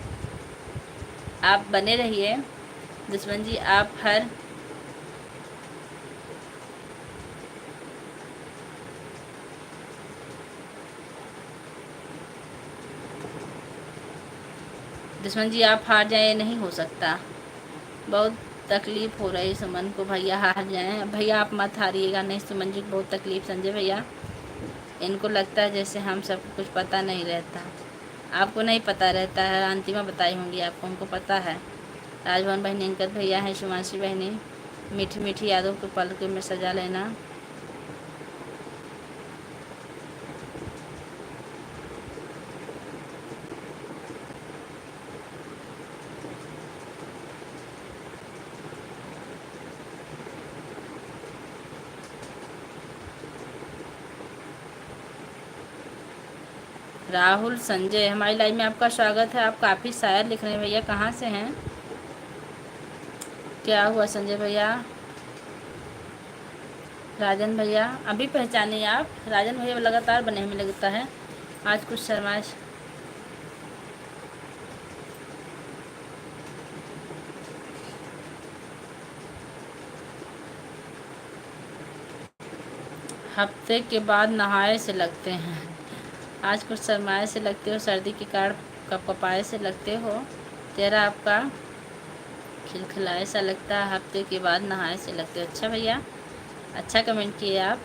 Speaker 1: आप बने रहिए दुश्मन जी। आप हर दुश्मन जी आप हार जाए, नहीं हो सकता। बहुत तकलीफ हो रही सुमन को, भैया हार जाए। भैया आप मत हारिएगा। नहीं सुमन जी को बहुत तकलीफ, संजय भैया इनको लगता है जैसे हम सबको कुछ पता नहीं रहता। आपको नहीं पता रहता है, अंतिमा बताई होंगी आपको, हमको पता है। राजभवन बहनी, अंकत भैया हैं, शिवांशी बहनी, मीठी मीठी यादों के पलकों में सजा लेना। राहुल संजय, हमारी लाइव में आपका स्वागत है। आप काफ़ी शायर लिख रहे हैं भैया, कहाँ से हैं? क्या हुआ संजय भैया? राजन भैया अभी पहचाने आप? राजन भैया लगातार बने हमें लगता है, आज कुछ शर्माइश। हफ्ते के बाद नहाए से लगते हैं, आज कुछ शर्माए से लगते हो, सर्दी के कारण कपकपाए से लगते हो, चेहरा आपका खिलखिलाए सा लगता है, हफ्ते के बाद नहाए से लगते हो। अच्छा भैया, अच्छा कमेंट किए आप।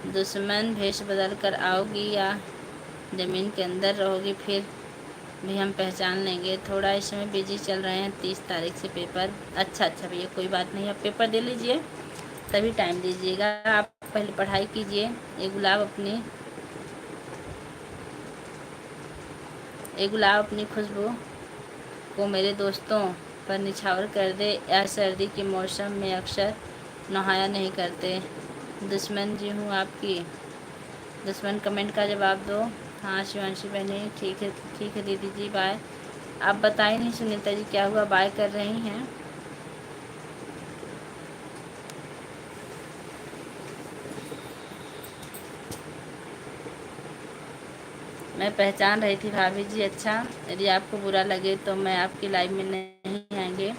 Speaker 1: दुश्मन भेष बदल कर आओगी या ज़मीन के अंदर रहोगी फिर भी हम पहचान लेंगे। थोड़ा इसमें बिजी चल रहे हैं, 30 तारीख से पेपर। अच्छा भैया, कोई बात नहीं, आप पेपर दे लीजिए तभी टाइम दीजिएगा। आप पहले पढ़ाई कीजिए। एक गुलाब अपनी खुशबू को मेरे दोस्तों पर निछावर कर दे, या सर्दी के मौसम में अक्सर नहाया नहीं करते। दुश्मन जी हूँ आपकी। दुश्मन कमेंट का जवाब दो। हाँ शिवांशी बहनी, ठीक है दीदी जी, बाय। आप बताइए नहीं सुनीता जी क्या हुआ, बाय कर रही हैं? मैं पहचान रही थी भाभी जी। अच्छा, यदि आपको बुरा लगे तो मैं आपकी लाइव में नहीं आएंगे।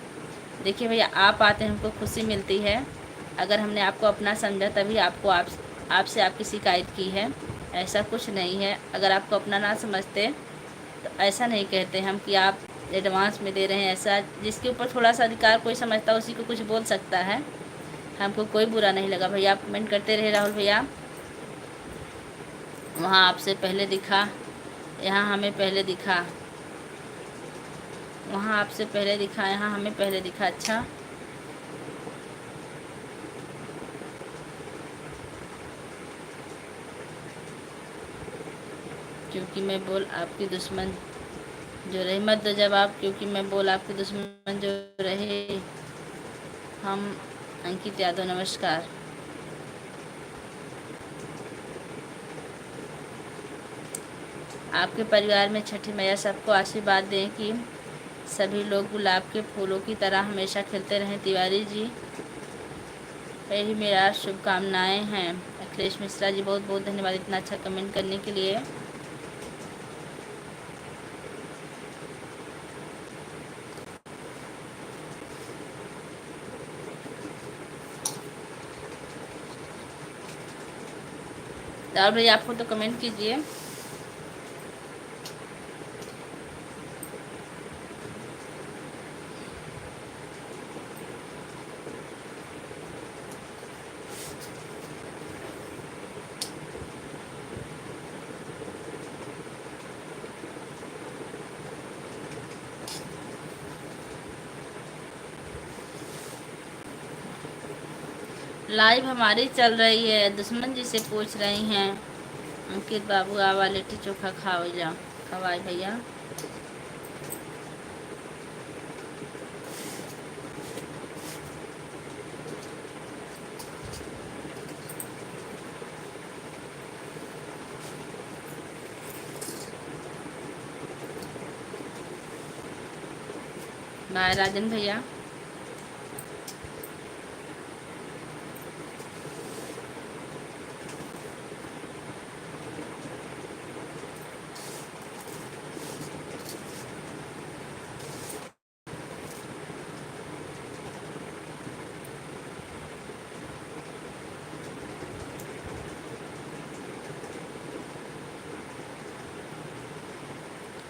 Speaker 1: देखिए भैया, आप आते हैं हमको खुशी मिलती है। अगर हमने आपको अपना समझा तभी आपको आपसे आपकी शिकायत की है, ऐसा कुछ नहीं है। अगर आपको अपना ना समझते तो ऐसा नहीं कहते हम कि आप एडवांस में दे रहे हैं। ऐसा जिसके ऊपर थोड़ा सा अधिकार कोई समझता है उसी को कुछ बोल सकता है, हमको कोई बुरा नहीं लगा। भैया आप कमेंट करते रहे। राहुल भैया, वहाँ आपसे पहले दिखा, यहाँ हमें पहले दिखा। वहाँ आपसे पहले दिखा, यहाँ हमें पहले दिखा। अच्छा, क्योंकि मैं बोल आपकी दुश्मन जो रहे, मत दो जवाब। क्योंकि मैं बोल आपके दुश्मन जो रहे। हम अंकित यादव, नमस्कार। आपके परिवार में छठी मैया सबको आशीर्वाद दें कि सभी लोग गुलाब के फूलों की तरह हमेशा खिलते रहें। तिवारी जी, यही मेरा शुभकामनाएं हैं। अखिलेश मिश्रा जी, बहुत बहुत धन्यवाद इतना अच्छा कमेंट करने के लिए। राहुल भैया आपको तो कमेंट कीजिए। लाइव हमारी चल रही है। दुश्मन जी से पूछ रही हैं अंकित बाबू आवा लिट्टी चोखा खाओ जा। खवाए भैया। बाय राजन भैया।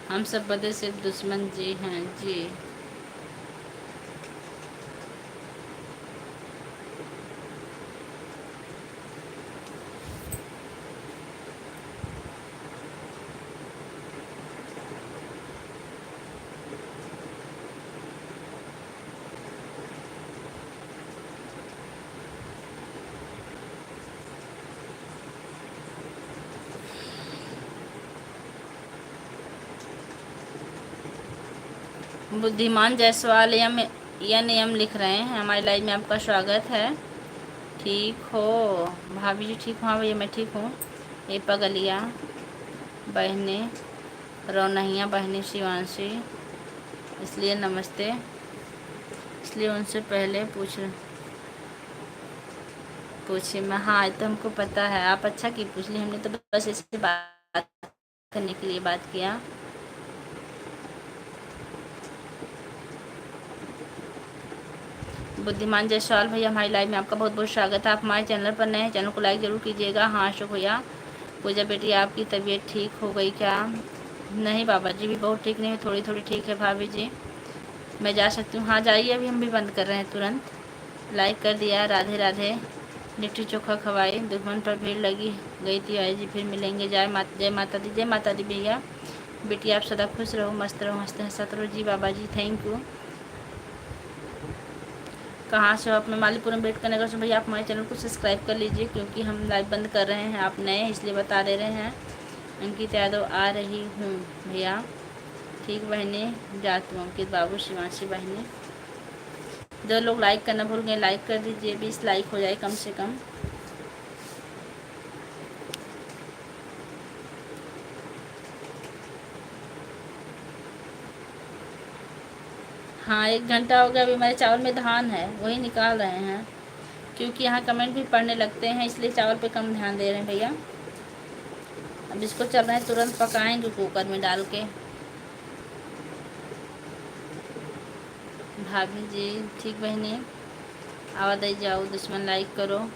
Speaker 1: हम सब बदे सिर्फ दुश्मन जी हैं जी। बुद्धिमान जायसवाल एम लिख रहे हैं हमारी लाइव में। आपका स्वागत है। ठीक हो भाभी जी? ठीक हो? हाँ भैया मैं ठीक हूँ। ये पगलिया बहने रौनहिया बहने शिवांशी, इसलिए नमस्ते। इसलिए उनसे पहले पूछे मैं। हाँ तो हमको पता है, आप अच्छा की पूछ ली। हमने तो बस इससे बात करने के लिए बात किया। बुद्धिमान जायसवाल भैया हमारी लाइव में आपका बहुत बहुत स्वागत है। आप हमारे चैनल पर नए हैं, चैनल को लाइक ज़रूर कीजिएगा। हाँ अशोक भैया। पूजा बेटी आपकी तबीयत ठीक हो गई क्या? नहीं बाबा जी भी बहुत ठीक नहीं है, थोड़ी थोड़ी ठीक है। भाभी जी मैं जा सकती हूँ? हाँ जाइए, अभी हम भी बंद कर रहे हैं तुरंत। लाइक कर दिया। राधे राधे। लिट्टी चोखा खवाई, दुश्मन पर भीड़ लगी गई थी। आई जी फिर मिलेंगे। जय माता दी। जय माता दी भैया। बेटी आप सदा खुश रहो, मस्त रहो, हंसते हंसते रहो जी। बाबा जी थैंक यू। कहाँ से हो आप? मैं मालीपुरम अम्बेडकर नगर से। भैया आप हमारे चैनल को सब्सक्राइब कर लीजिए, क्योंकि हम लाइव बंद कर रहे हैं। आप नए हैं इसलिए बता दे रहे हैं। अंकित यादव आ रही हूँ भैया। ठीक बहने जाती हूँ। अंकित बाबू शिवांशी बहने। जो लोग लाइक करना भूल गए लाइक कर दीजिए। 20 लाइक हो जाए कम से कम। हाँ 1 घंटा हो गया। अभी हमारे चावल में धान है, वही निकाल रहे हैं, क्योंकि यहाँ कमेंट भी पढ़ने लगते हैं, इसलिए चावल पे कम ध्यान दे रहे हैं भैया। अब इसको चल रहे हैं तुरंत पकाएंगे कुकर में डाल के। भाभी जी ठीक बहनी आवाज़ आई जाओ। दुश्मन लाइक करो।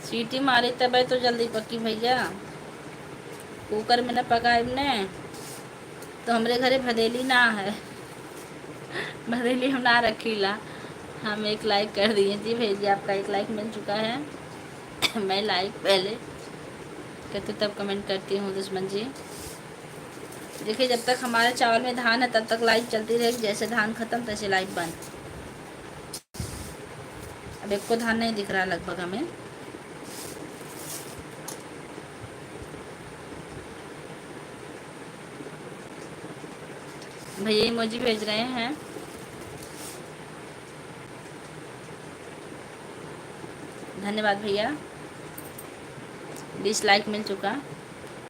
Speaker 1: सीटी मारी तब तो जल्दी पकी भैया। कुकर में न पकाए ने तो हमरे घरे भदेली ना है। भदेली हम ना रखीला। हम 1 लाइक कर दिए जी भेजिए। आपका 1 लाइक मिल चुका है। मैं लाइक पहले करती तब कमेंट करती हूँ दुश्मन जी। देखिए जब तक हमारे चावल में धान है तब तक लाइव चलती रहेगी। जैसे धान खत्म तैसे लाइव बंद। अब एक को धान नहीं दिख रहा लगभग हमें। भैया इमोजी भेज रहे हैं। धन्यवाद भैया। 20 लाइक मिल चुका।